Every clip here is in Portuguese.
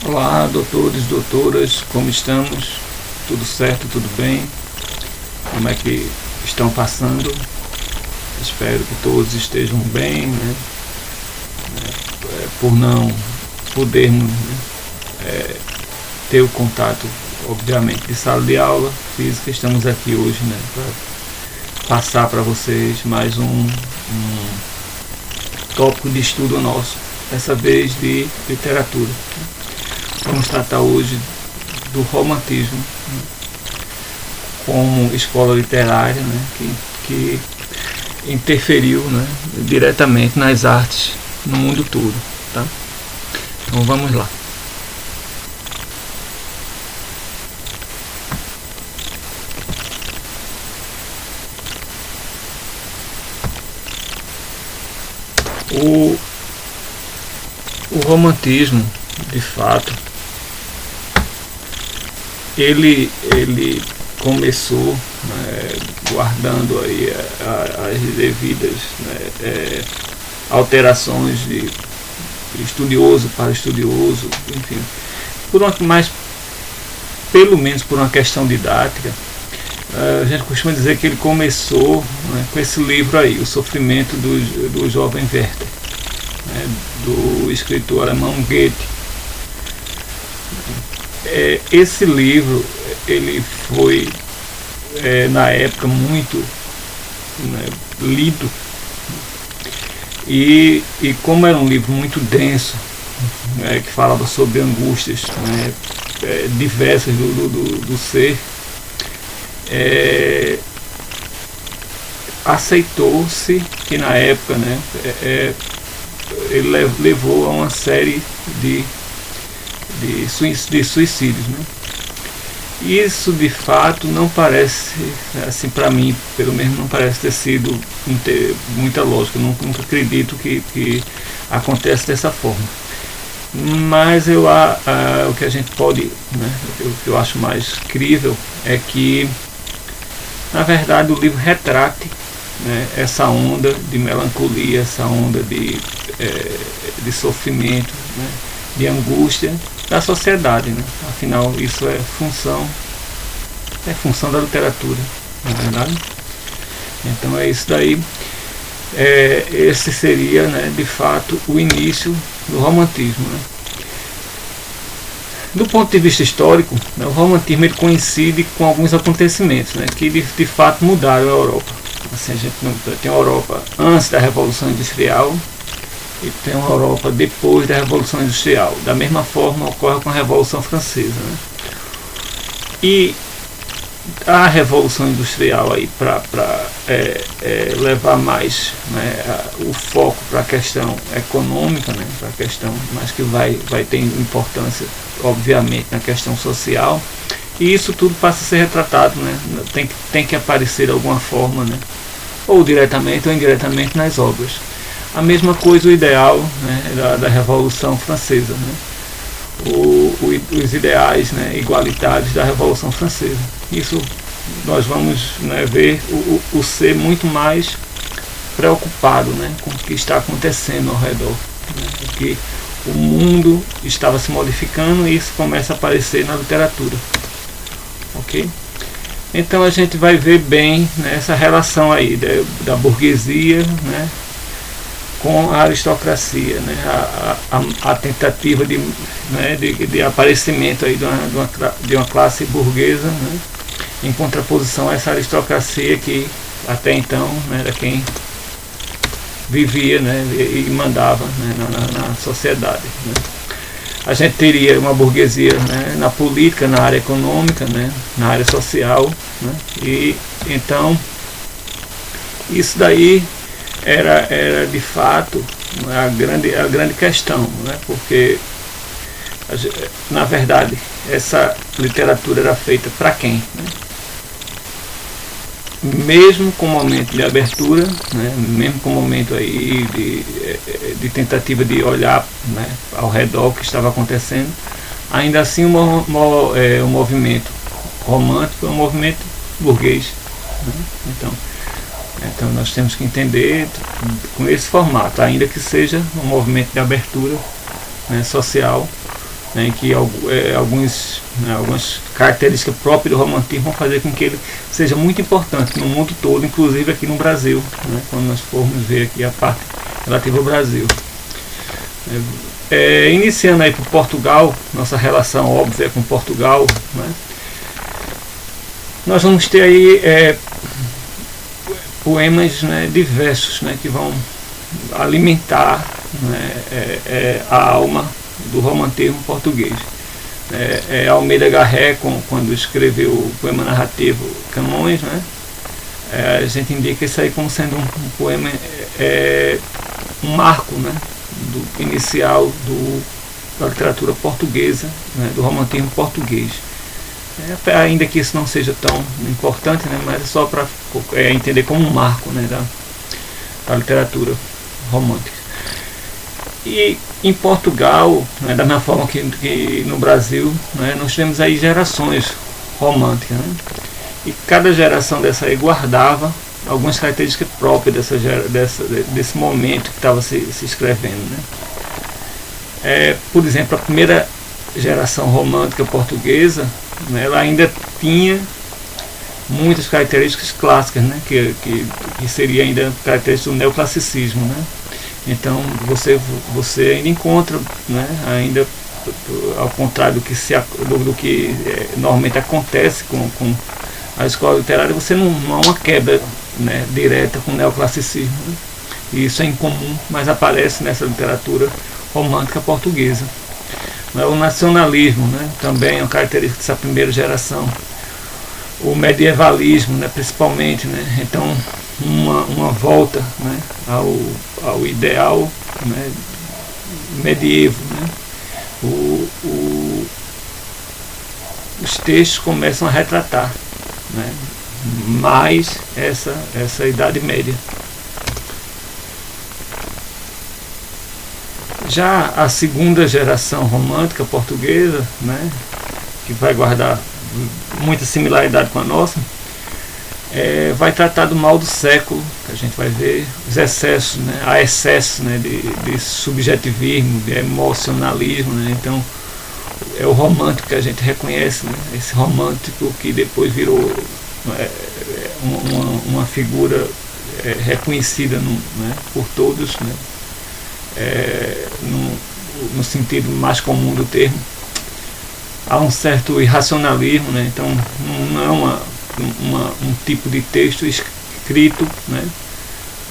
Olá, doutores, doutoras, como estamos? Tudo certo, tudo bem? Como é que estão passando? Espero que todos estejam bem, né? Por não podermos, ter o contato, obviamente, de sala de aula física, estamos aqui hoje, né, para passar para vocês mais um tópico de estudo nosso, dessa vez de literatura. Vamos tratar hoje do romantismo, né, como escola literária, né, que interferiu, né, diretamente nas artes no mundo todo. Tá? Então vamos lá. O romantismo, de fato, ele começou, né, guardando aí as devidas, né, alterações de estudioso para estudioso, enfim, mas pelo menos por uma questão didática. A gente costuma dizer que ele começou, né, com esse livro aí, O Sofrimento do Jovem Werther, né, do escritor alemão Goethe. Esse livro ele foi, na época, muito, né, lido, e como era um livro muito denso, né, que falava sobre angústias, né, diversas do ser, aceitou-se que na época, né, ele levou a uma série de suicídios, né? Isso de fato não parece, assim, para mim pelo menos, não parece ter sido muita lógica. Eu nunca acredito que acontece dessa forma. Mas o que a gente pode, né, o que eu acho mais crível é que, na verdade, o livro retrate, né, essa onda de melancolia, essa onda de sofrimento, né, de angústia da sociedade, né? Afinal, isso é função da literatura, não é verdade? Então é isso daí. Esse seria, né, de fato, o início do romantismo, né? Do ponto de vista histórico, né, o romantismo ele coincide com alguns acontecimentos, né, que de fato mudaram a Europa. Assim, a gente tem a Europa antes da Revolução Industrial e tem uma Europa depois da Revolução Industrial. Da mesma forma ocorre com a Revolução Francesa, né? E a Revolução Industrial aí para levar mais, né, o foco para a questão econômica, né, para a questão, mas que vai ter importância, obviamente, na questão social. E isso tudo passa a ser retratado, né? Tem que aparecer de alguma forma, né, ou diretamente ou indiretamente nas obras. A mesma coisa o ideal, né, da Revolução Francesa, né? Os ideais, né, igualitários da Revolução Francesa. Isso nós vamos, né, ver o ser muito mais preocupado, né, com o que está acontecendo ao redor, né, porque o mundo estava se modificando e isso começa a aparecer na literatura. Ok? Então a gente vai ver bem, né, essa relação aí da burguesia, né, com a aristocracia, né, a tentativa de aparecimento aí de uma classe burguesa, né, em contraposição a essa aristocracia que até então, né, era quem vivia, né, e mandava, né, na sociedade, né. A gente teria uma burguesia, né, na política, na área econômica, né, na área social, né, e então isso daí era de fato a grande questão, né? Porque, na verdade, essa literatura era feita para quem? Né? Mesmo com o momento de abertura, né? Mesmo com o momento aí de tentativa de olhar, né, ao redor o que estava acontecendo, ainda assim o movimento romântico é um movimento burguês, né? Então nós temos que entender com esse formato, ainda que seja um movimento de abertura, né, social, né, em que algumas características próprias do romantismo vão fazer com que ele seja muito importante no mundo todo, inclusive aqui no Brasil, né, quando nós formos ver aqui a parte relativa ao Brasil. Iniciando aí por Portugal, nossa relação óbvia com Portugal, né, nós vamos ter aí poemas, né, diversos, né, que vão alimentar, né, a alma do romantismo português. Almeida Garré, quando escreveu o poema narrativo Camões, né, a gente indica isso aí como sendo um poema, um marco, né, do inicial da literatura portuguesa, né, do romantismo português. Ainda que isso não seja tão importante, né, mas é só para entender como um marco, né, da literatura romântica. E em Portugal, né, da mesma forma que no Brasil, né, nós temos aí gerações românticas, né, e cada geração dessa aí guardava algumas características próprias desse momento que estava se escrevendo, né. Por exemplo, a primeira geração romântica portuguesa, né, ela ainda tinha muitas características clássicas, né, que seria ainda características do neoclassicismo, né. Então você ainda encontra, né, ainda ao contrário do que normalmente acontece com a escola literária, você não há uma quebra, né, direta com o neoclassicismo, né? E isso é incomum, mas aparece nessa literatura romântica portuguesa. O nacionalismo, né, também é uma característica dessa primeira geração. O medievalismo, né, principalmente, né, então uma volta, né, ao ideal, né, medievo, né. Os textos começam a retratar, né, mais essa Idade Média. Já a segunda geração romântica portuguesa, né, que vai guardar muita similaridade com a nossa, vai tratar do mal do século, que a gente vai ver os excessos, né, há excesso, né, de subjetivismo, de emocionalismo, né, então é o romântico que a gente reconhece, né, esse romântico que depois virou uma figura reconhecida né, por todos, né, no sentido mais comum do termo. Há um certo irracionalismo, né, então não é um tipo de texto escrito, né,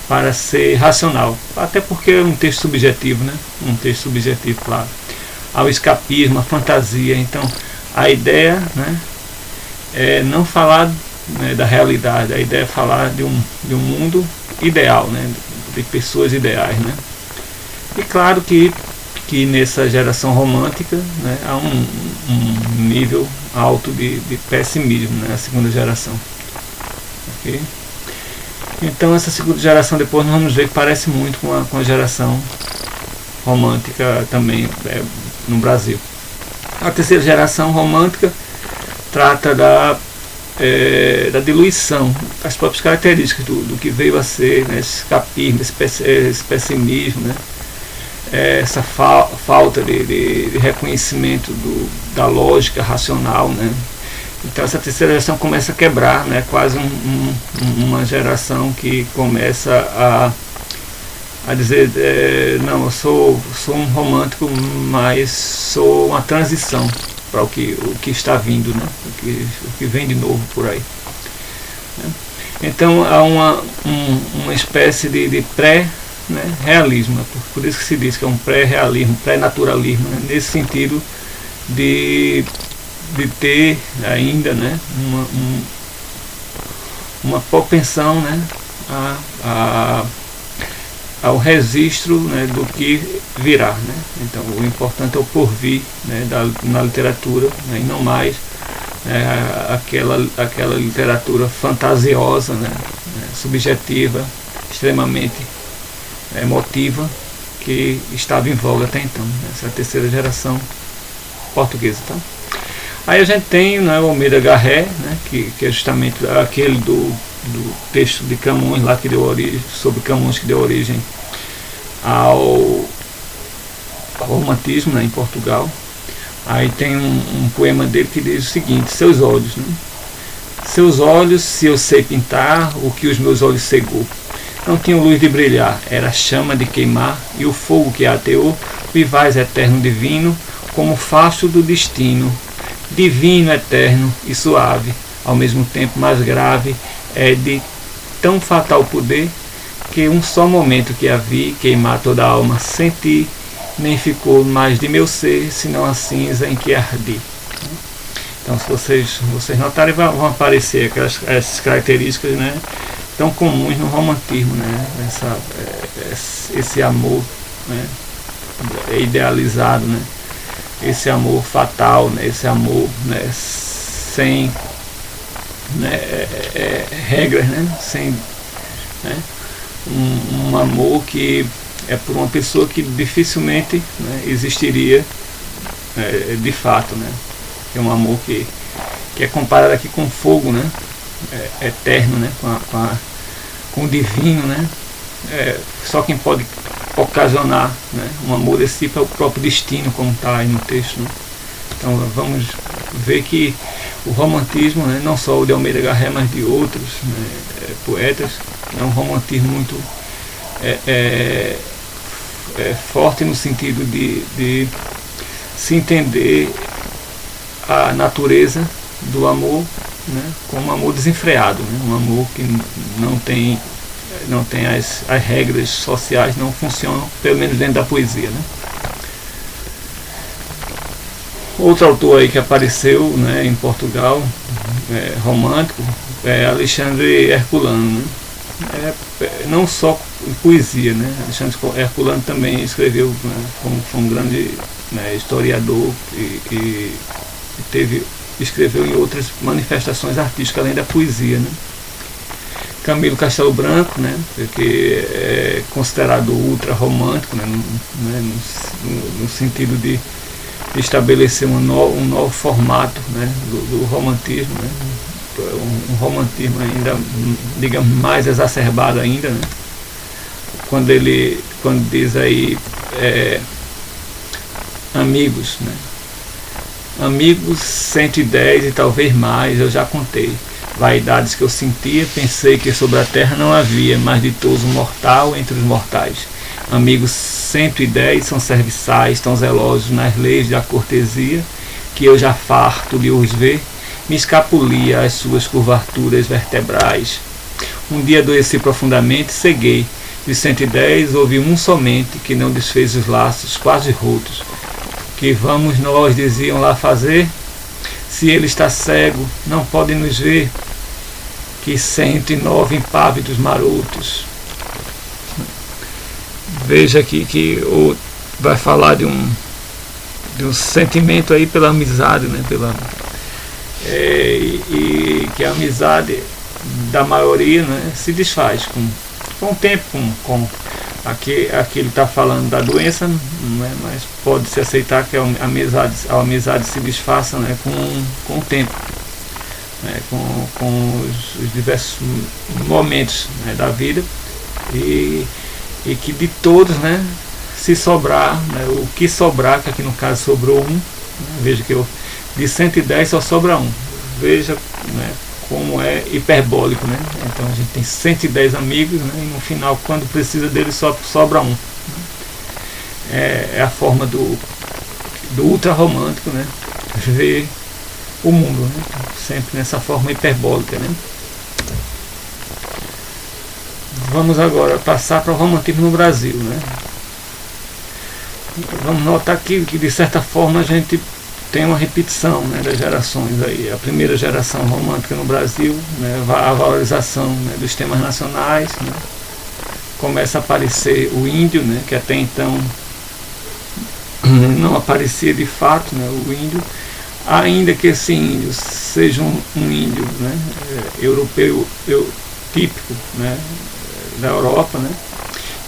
para ser racional, até porque é um texto subjetivo, né, um texto subjetivo, claro. Há o escapismo, a fantasia, então a ideia, né, é não falar, né, da realidade, a ideia é falar de um mundo ideal, né, de pessoas ideais, né. E claro que nessa geração romântica, né, há um nível alto de pessimismo, né, na segunda geração. Okay? Então essa segunda geração depois nós vamos ver que parece muito com a geração romântica também no Brasil. A terceira geração romântica trata da diluição, das próprias características do que veio a ser, né, esse escapismo, esse pessimismo, né, essa falta de reconhecimento da lógica racional, né. Então essa terceira geração começa a quebrar, né, quase uma geração que começa a dizer, não, eu sou um romântico, mas sou uma transição para o que está vindo, né, o que vem de novo por aí, né. Então há uma espécie de pré-realismo, por isso que se diz que é um pré-realismo, pré-naturalismo, né, nesse sentido de ter ainda, né, uma propensão, né, ao registro, né, do que virá, né. Então o importante é o porvir, né, na literatura, né, e não mais aquela literatura fantasiosa, né, subjetiva, extremamente emotiva, que estava em voga até então, né, essa é a terceira geração portuguesa. Tá? Aí a gente tem, né, o Almeida Garré, né, que é justamente aquele do texto de Camões lá, que deu origem, sobre Camões, que deu origem ao romantismo, né, em Portugal. Aí tem um poema dele que diz o seguinte: seus olhos, né? Seus olhos, se eu sei pintar, o que os meus olhos cegou. Não tinham luz de brilhar, era chama de queimar, e o fogo que ateou, vivaz eterno divino, como facho do destino, divino, eterno e suave, ao mesmo tempo mais grave, é de tão fatal poder, que um só momento que a vi queimar toda a alma senti, nem ficou mais de meu ser, senão a cinza em que ardi. Então, se vocês notarem, vão aparecer essas características, né, tão comuns no romantismo, né, esse amor, né, idealizado, né, esse amor fatal, né, esse amor, né, sem, né, regras, né, sem, né, um amor que é por uma pessoa que dificilmente, né, existiria, de fato, né, é um amor que é comparado aqui com fogo, né, eterno, né, com o divino, né, só quem pode ocasionar, né, um amor desse tipo é o próprio destino, como está aí no texto, né? Então vamos ver que o romantismo, né, não só o de Almeida Garré, mas de outros, né, poetas, é um romantismo muito forte no sentido de se entender a natureza do amor, né, como um amor desenfreado, né, um amor que não tem as regras sociais, não funcionam, pelo menos dentro da poesia, né. Outro autor aí que apareceu, né, em Portugal, romântico, é Alexandre Herculano, né. Não só em poesia, né, Alexandre Herculano também escreveu, né, foi um grande, né, historiador e escreveu em outras manifestações artísticas além da poesia, né. Camilo Castelo Branco, né, que é considerado ultra romântico, né, no sentido de estabelecer um novo formato, né, do romantismo, né, um romantismo ainda, digamos, mais exacerbado ainda, né, quando diz aí amigos, né, amigos 110 e talvez mais eu já contei, vaidades que eu sentia, pensei que sobre a terra não havia mais ditoso mortal entre os mortais. Amigos 110 são serviçais, tão zelosos nas leis da cortesia, que eu já farto de os ver, me escapulia às suas curvaturas vertebrais. Um dia adoeci profundamente, ceguei. De 110 houve um somente que não desfez os laços quase rotos. Que vamos nós, diziam lá, fazer? Se ele está cego, não pode nos ver. Que 109 impávidos marotos. Veja aqui que vai falar de um sentimento aí pela amizade, né? E que a amizade da maioria, né, se desfaz com o tempo, aqui ele está falando da doença, né, mas pode-se aceitar que a amizade se desfaça, né, com o tempo, né, com os diversos momentos, né, da vida, e que de todos, né, se sobrar, né, o que sobrar, que aqui no caso sobrou um, né, veja que de 110 só sobra um, veja, né, como é hiperbólico, né? Então a gente tem 110 amigos, né, e no final, quando precisa dele, só sobra um. É a forma do ultra romântico, né, ver o mundo, né, sempre nessa forma hiperbólica, né. Vamos agora passar para o romantismo no Brasil, né. Vamos notar aqui que de certa forma a gente tem uma repetição, né, das gerações aí. A primeira geração romântica no Brasil, né, a valorização, né, dos temas nacionais, né, começa a aparecer o índio, né, que até então não aparecia de fato, né, o índio, ainda que esse índio seja um índio, né, europeu, típico, né, da Europa, né,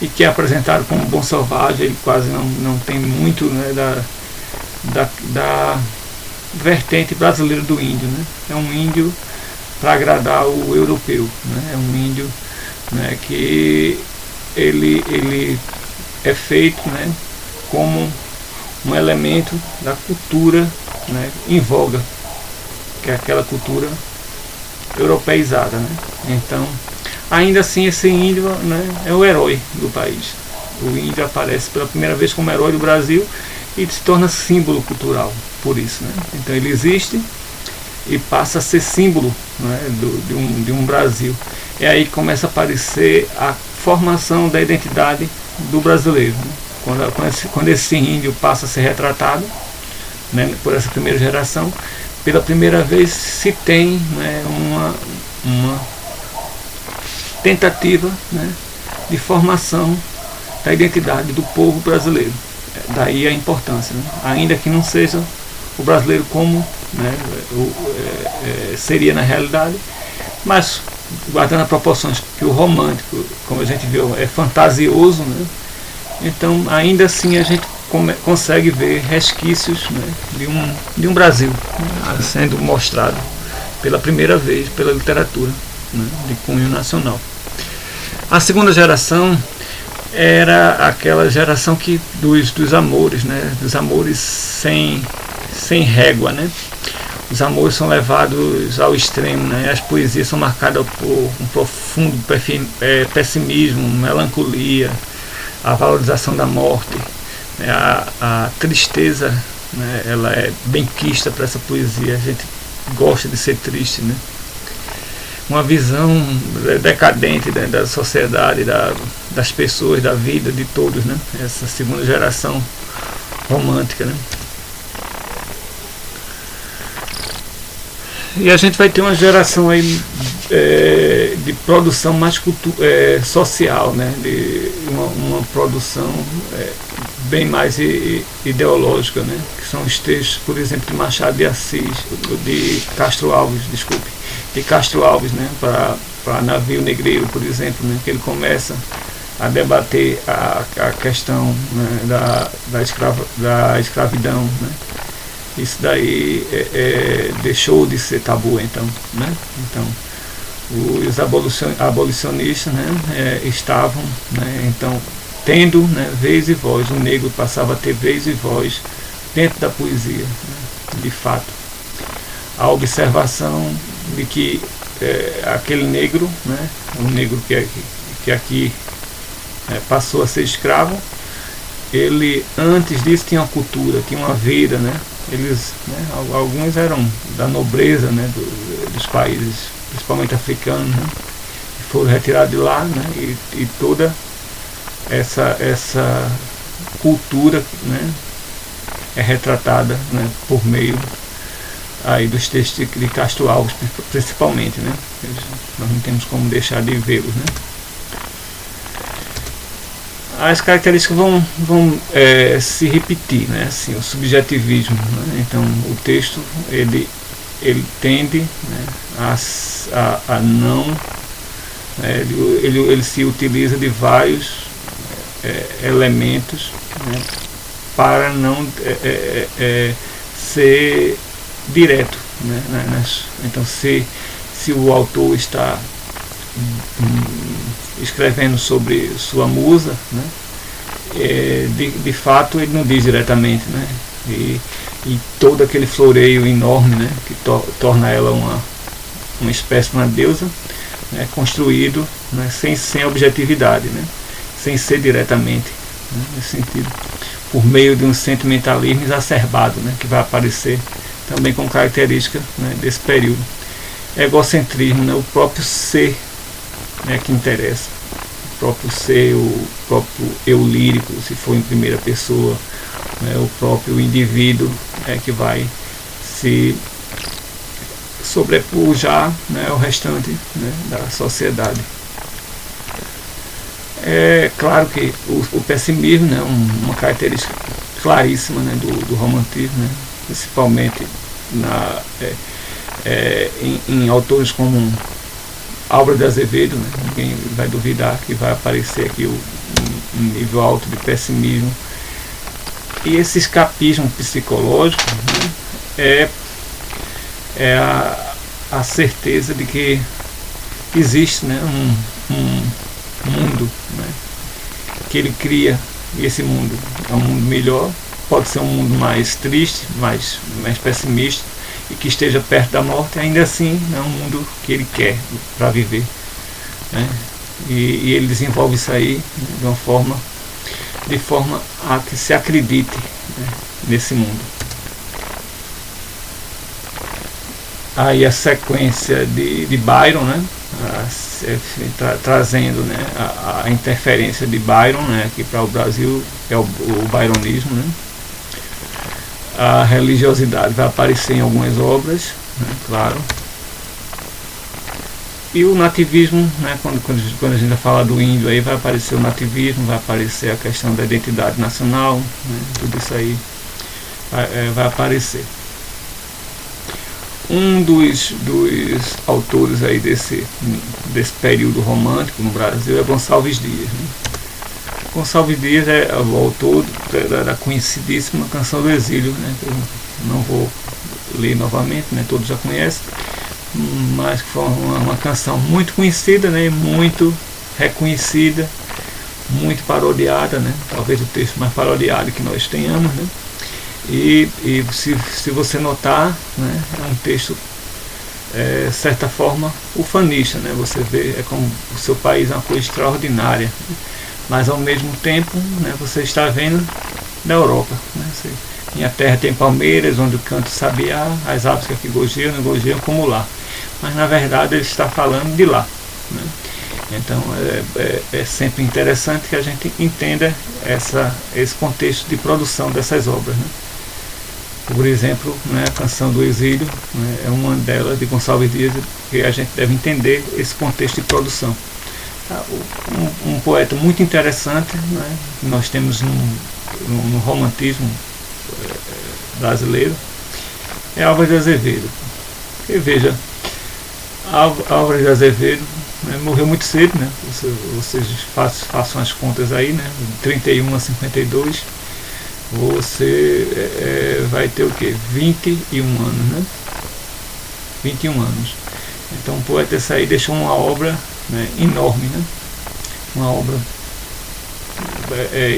e que é apresentado como bom selvagem. Ele quase não tem muito, né, da vertente brasileira do índio, né? É um índio para agradar o europeu, né? É um índio, né, que ele é feito, né, como um elemento da cultura, né, em voga, que é aquela cultura europeizada, né? Então, ainda assim, esse índio, né, é o herói do país. O índio aparece pela primeira vez como herói do Brasil e se torna símbolo cultural, por isso, né? Então ele existe e passa a ser símbolo, né, de um Brasil. É aí que começa a aparecer a formação da identidade do brasileiro, né? Quando esse índio passa a ser retratado, né, por essa primeira geração, pela primeira vez se tem, né, uma tentativa, né, de formação da identidade do povo brasileiro. Daí a importância, né? Ainda que não seja o brasileiro como, né, seria na realidade, mas guardando as proporções que o romântico, como a gente viu, é fantasioso, né? Então ainda assim a gente consegue ver resquícios, né, de um Brasil, né, sendo mostrado pela primeira vez pela literatura, né, de cunho nacional. A segunda geração era aquela geração que dos amores, né, dos amores sem régua, né? Os amores são levados ao extremo, né? As poesias são marcadas por um profundo pessimismo, melancolia, a valorização da morte, né? A tristeza, né, ela é bem quista para essa poesia. A gente gosta de ser triste, né? Uma visão decadente, né, da sociedade, das pessoas, da vida de todos, né? Essa segunda geração romântica, né? E a gente vai ter uma geração aí de produção mais social, né? De uma produção bem mais ideológica, né? Que são os textos, por exemplo, de Machado de Assis, de Castro Alves, né? Para Navio Negreiro, por exemplo, né? Que ele começa a debater a questão, né, da escravidão, né? Isso daí deixou de ser tabu, então, né? Então, os abolicionistas, né, estavam, né, então, tendo, né, vez e voz. O negro passava a ter vez e voz dentro da poesia, né, de fato. A observação de que aquele negro, né, um negro que aqui passou a ser escravo, ele antes disso tinha uma cultura, tinha uma vida, né? Eles, né, alguns eram da nobreza, né, dos países, principalmente africanos, né, que foram retirados de lá, né, e toda essa cultura, né, é retratada, né, por meio aí dos textos de Castro Alves, principalmente, né? Nós não temos como deixar de vê-los, né? As características vão se repetir, né? Assim, o subjetivismo, né? Então o texto ele tende, né, a não, né, ele se utiliza de vários elementos, né, para não ser direto, né? Então se o autor está escrevendo sobre sua musa, né, de fato ele não diz diretamente, né, e todo aquele floreio enorme, né, que torna ela uma espécie de uma deusa, né, construído, né, sem objetividade, né, sem ser diretamente, né, nesse sentido, por meio de um sentimentalismo exacerbado, né, que vai aparecer também como característica, né, desse período. Egocentrismo, né, o próprio ser, né, que interessa, o próprio ser, o próprio eu lírico, se for em primeira pessoa, né, o próprio indivíduo que vai se sobrepujar, né, ao restante, né, da sociedade. É claro que o pessimismo, né, uma característica claríssima, né, do romantismo, né, principalmente em autores como Álvaro de Azevedo, né, ninguém vai duvidar que vai aparecer aqui um nível alto de pessimismo. E esse escapismo psicológico, né, é a certeza de que existe, né, um mundo, né, que ele cria, e esse mundo é um mundo melhor, pode ser um mundo mais triste, mais pessimista, e que esteja perto da morte, ainda assim é um mundo que ele quer para viver, né? E ele desenvolve isso aí, né, de forma a que se acredite, né, nesse mundo. Aí a sequência de Byron, né, trazendo, né, a interferência de Byron, né, aqui para o Brasil, é o byronismo, né. A religiosidade vai aparecer em algumas obras, né, claro. E o nativismo, né, quando a gente vai falar do índio, aí vai aparecer o nativismo, vai aparecer a questão da identidade nacional, né, tudo isso aí vai aparecer. Um dos autores aí desse período romântico no Brasil é Gonçalves Dias, né? Gonçalves Dias é o autor da conhecidíssima Canção do Exílio, né, que eu não vou ler novamente, né, todos já conhecem, mas que foi uma canção muito conhecida, né, muito reconhecida, muito parodiada, né, talvez o texto mais parodiado que nós tenhamos, né, e se você notar, né, é um texto, de certa forma, ufanista, né, você vê, é como o seu país é uma coisa extraordinária, né, mas ao mesmo tempo, né, você está vendo na Europa, né, minha terra tem palmeiras, onde o canto sabiá, as aves que aqui gojeiam, não gojeiam como lá, mas na verdade ele está falando de lá, né? Então é sempre interessante que a gente entenda esse contexto de produção dessas obras, né? Por exemplo, né, a Canção do Exílio, né, é uma delas, de Gonçalves Dias, que a gente deve entender esse contexto de produção. Um poeta muito interessante, né, que nós temos no romantismo brasileiro, é Álvares de Azevedo. E veja, Álvares de Azevedo, né, morreu muito cedo, né, vocês façam as contas aí, né, de 31 a 52, você vai ter o quê? 21 anos, né? 21 anos. Então o poeta esse aí deixou uma obra, né, enorme, né? Uma obra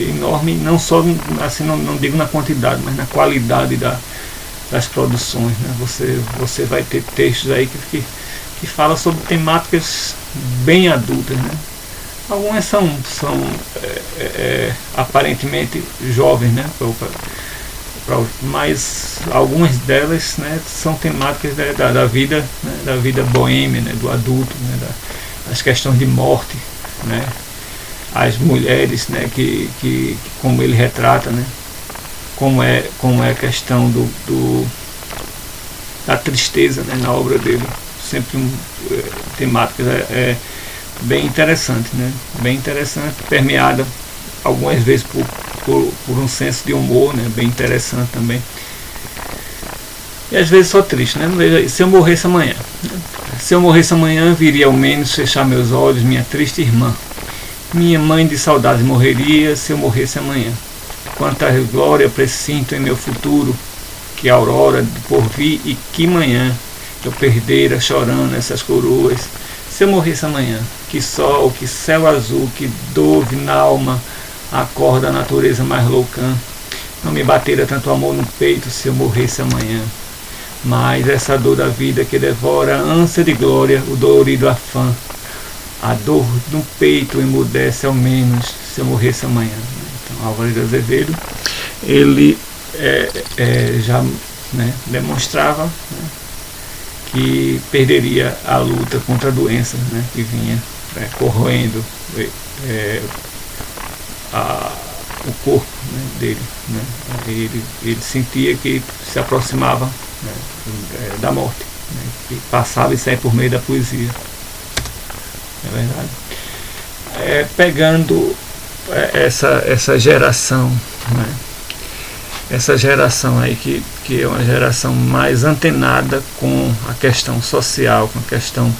enorme, não só assim, não digo na quantidade, mas na qualidade das produções, né? Você vai ter textos aí que falam sobre temáticas bem adultas, né? Algumas são aparentemente jovens, né? Mas algumas delas, né, são temáticas da vida, né, da vida boêmia, né, do adulto, né, das questões de morte, né, as mulheres, né, que como ele retrata, né, como é a questão da tristeza, né, na obra dele, sempre temáticas bem interessante, né, bem interessante, permeada algumas vezes por um senso de humor, né, bem interessante também. E às vezes só triste, né? Veja, se eu morresse amanhã, se eu morresse amanhã, viria ao menos fechar meus olhos, minha triste irmã. Minha mãe de saudade morreria se eu morresse amanhã. Quanta glória presinto em meu futuro, que aurora de porvir e que manhã eu perdera chorando essas coroas. Se eu morresse amanhã, que sol, que céu azul, que dove na alma, acorda a natureza mais loucã. Não me batera tanto amor no peito se eu morresse amanhã. Mas essa dor da vida que devora a ânsia de glória, o dolorido afã, a dor no peito emudece ao menos se eu morresse amanhã. Então Álvares de Azevedo, ele já, né, demonstrava, né, que perderia a luta contra a doença, né, que vinha corroendo o corpo, né, dele, né. Ele sentia que se aproximava, né, da morte, né, que passava e saía por meio da poesia. É verdade. Pegando essa geração, né, essa geração aí que é uma geração mais antenada com a questão social, com a questão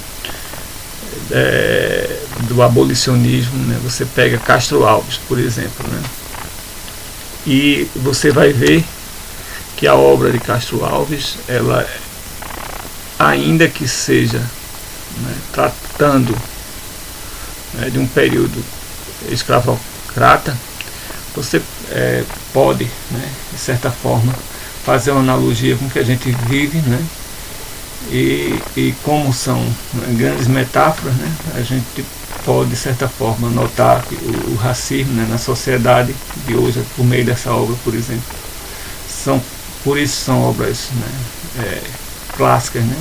do abolicionismo, né? Você pega Castro Alves, por exemplo, né? E você vai ver que a obra de Castro Alves, ela, ainda que seja, né, tratando, né, de um período escravocrata, pode, né, de certa forma, fazer uma analogia com o que a gente vive, né, e como são, né, grandes metáforas, né, a gente pode, de certa forma, notar que o racismo, né, na sociedade de hoje, por meio dessa obra, por exemplo, por isso são obras, né, clássicas, né,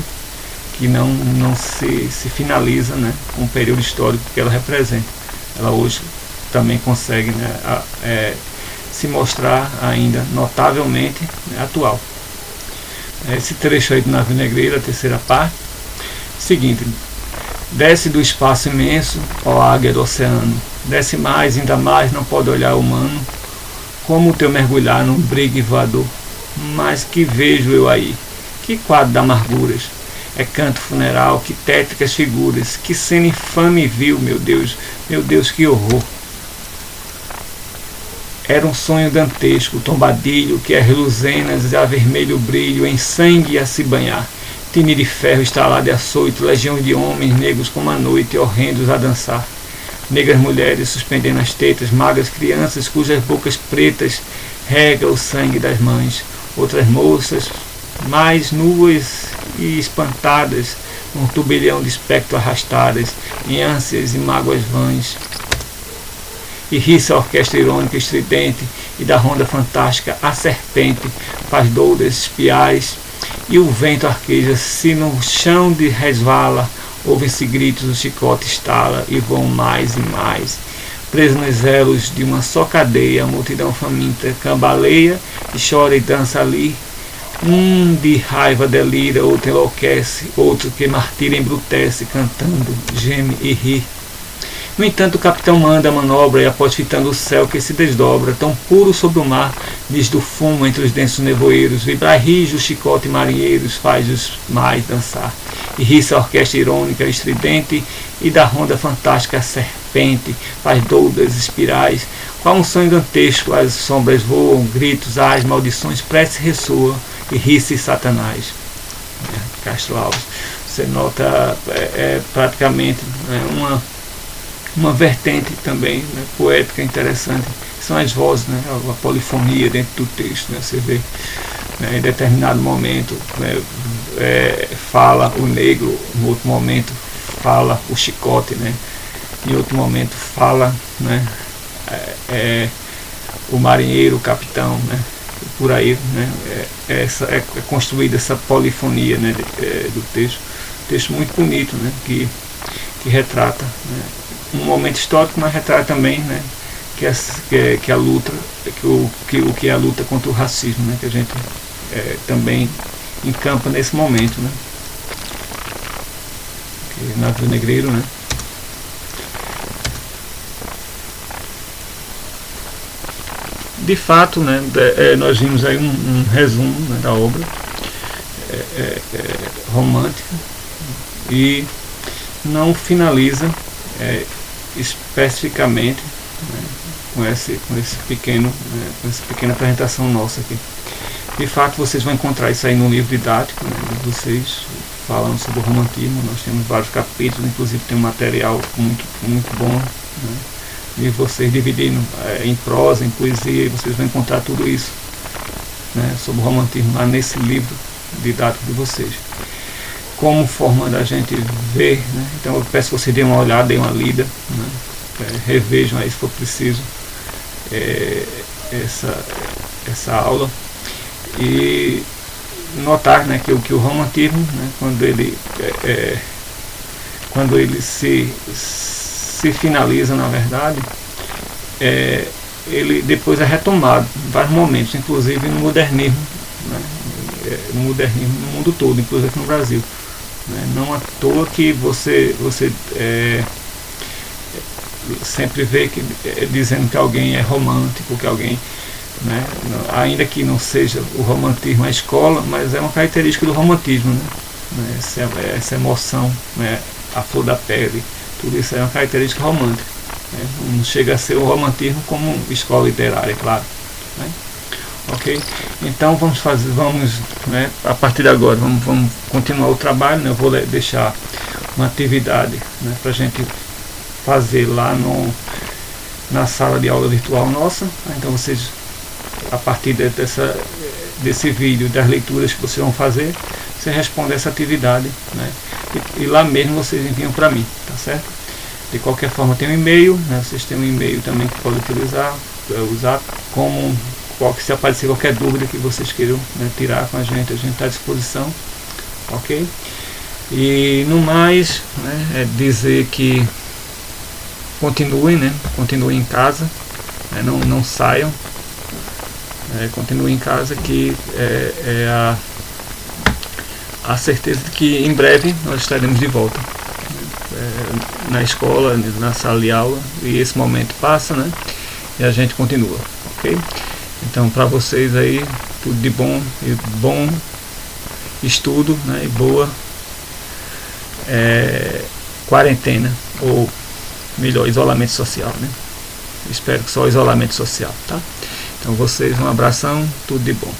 que não se finaliza, né, com o período histórico que ela representa. Ela hoje também consegue, né, se mostrar ainda notavelmente, né, atual. Esse trecho aí do Navio Negreiro, a terceira parte, seguinte: desce do espaço imenso, ó águia do oceano, desce mais, ainda mais, não pode olhar humano, como o teu mergulhar num brigue voador. Mas que vejo eu aí, que quadro de amarguras, é canto funeral, que tétricas figuras, que cena infame viu, meu Deus, que horror. Era um sonho dantesco, tombadilho, que é reluzenas a vermelho brilho, em sangue a se banhar. Time de ferro estalado e açoito, legião de homens negros como a noite, horrendos a dançar. Negras mulheres suspendendo as tetas, magras crianças cujas bocas pretas rega o sangue das mães. Outras moças, mais nuas e espantadas, num turbilhão de espectro arrastadas, em ânsias e mágoas vãs. E ri-se a orquestra irônica estridente, e da ronda fantástica a serpente faz doudas espiais, e o vento arqueja, se no chão de resvala, ouvem-se gritos, o chicote estala, e vão mais e mais. Preso nos elos de uma só cadeia, a multidão faminta cambaleia, e chora e dança ali. De raiva delira, outro enlouquece, outro que martira embrutece, cantando, geme e ri. No entanto, o capitão manda a manobra e, após fitando o céu que se desdobra, tão puro sobre o mar, diz do fumo entre os densos nevoeiros, vibrar rijo o chicote marinheiros, faz os mais dançar. E ri-se a orquestra irônica, estridente, e da ronda fantástica a serpente, faz doudas espirais, qual um sonho dantesco, as sombras voam, gritos, as maldições, prece ressoa, e ri-se Satanás. Castro Alves. Você nota praticamente uma vertente também, né, poética interessante, são as vozes, né, a polifonia dentro do texto, né, você vê, né, em determinado momento, né, fala o negro, em outro momento fala o chicote, né, em outro momento fala, né, o marinheiro, o capitão, né, por aí, né, é construída essa polifonia, né, do texto muito bonito, né, que retrata, né, um momento histórico, mas retrata também, né, que a luta, o que é a luta contra o racismo, né, que a gente também encampa nesse momento, né, Navio Negreiro, né. De fato, né, nós vimos aí um resumo, né, da obra romântica, e não finaliza especificamente, né, com essa pequena apresentação nossa aqui. De fato, vocês vão encontrar isso aí no livro didático, né, de vocês, falando sobre o romantismo. Nós temos vários capítulos, inclusive tem um material muito bom, né, e vocês dividindo em prosa, em poesia, e vocês vão encontrar tudo isso, né, sobre o romantismo lá nesse livro didático de vocês, como forma da gente ver, né? Então eu peço que vocês deem uma olhada, deem uma lida, né, revejam aí se for preciso essa aula, e notar, né, que o romantismo, né, quando ele se finaliza, na verdade, ele depois é retomado em vários momentos, inclusive no modernismo, né, no mundo todo, inclusive aqui no Brasil, né. Não à toa que você sempre vê dizendo que alguém é romântico, que alguém, né, ainda que não seja o romantismo a escola, mas é uma característica do romantismo, né, essa emoção, né, a flor da pele, tudo isso é uma característica romântica, né. Não chega a ser o romantismo como escola literária, claro, né. Ok? Então vamos, né, a partir de agora, vamos continuar o trabalho, né. Eu vou deixar uma atividade, né, para a gente fazer lá na sala de aula virtual nossa. Então vocês a partir desse vídeo, das leituras que vocês vão fazer, você responde essa atividade, né? E lá mesmo vocês enviam para mim, tá certo? De qualquer forma, tem um e-mail, né? Vocês têm um e-mail também que podem usar como se aparecer qualquer dúvida que vocês queiram, né, tirar com a gente está à disposição, ok? E no mais, né, é dizer que continuem, né? Continuem em casa, né? Não saiam, continuem em casa, que é a certeza de que em breve nós estaremos de volta na escola, na sala de aula, e esse momento passa, né? E a gente continua, ok? Então, para vocês aí, tudo de bom, e bom estudo, né? E boa quarentena, ou melhor, isolamento social, né? Espero que só isolamento social, tá? Então, vocês, um abração, tudo de bom.